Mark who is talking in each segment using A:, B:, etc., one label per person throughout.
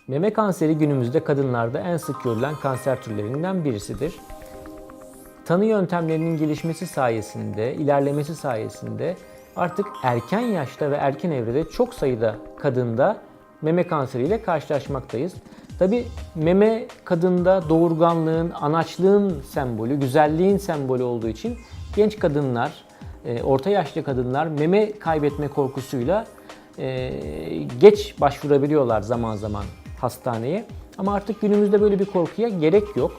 A: Meme kanseri günümüzde kadınlarda en sık görülen kanser türlerinden birisidir. Tanı yöntemlerinin gelişmesi sayesinde, ilerlemesi sayesinde artık erken yaşta ve erken evrede çok sayıda kadında meme kanseriyle karşılaşmaktayız. Tabii meme kadında doğurganlığın, anaçlığın sembolü, güzelliğin sembolü olduğu için genç kadınlar, orta yaşlı kadınlar meme kaybetme korkusuyla geç başvurabiliyorlar zaman zaman hastaneye. Ama artık günümüzde böyle bir korkuya gerek yok.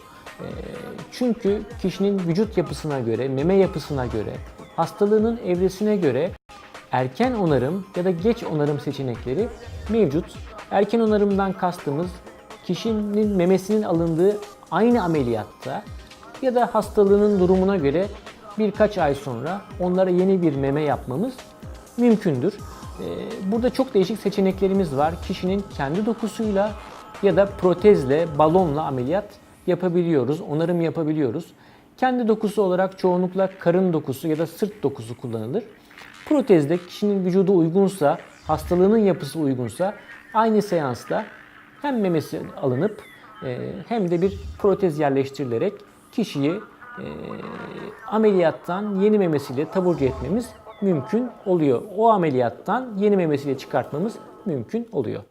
A: Çünkü kişinin vücut yapısına göre, meme yapısına göre, hastalığının evresine göre erken onarım ya da geç onarım seçenekleri mevcut. Erken onarımdan kastımız kişinin memesinin alındığı aynı ameliyatta ya da hastalığının durumuna göre birkaç ay sonra onlara yeni bir meme yapmamız mümkündür. Burada çok değişik seçeneklerimiz var. Kişinin kendi dokusuyla ya da protezle, balonla ameliyat yapabiliyoruz, onarım yapabiliyoruz. Kendi dokusu olarak çoğunlukla karın dokusu ya da sırt dokusu kullanılır. Protezde kişinin vücudu uygunsa, hastalığının yapısı uygunsa aynı seansta hem memesi alınıp hem de bir protez yerleştirilerek kişiyi ameliyattan yeni memesiyle taburcu etmemiz mümkün oluyor. O ameliyattan yeni memesiyle çıkartmamız mümkün oluyor.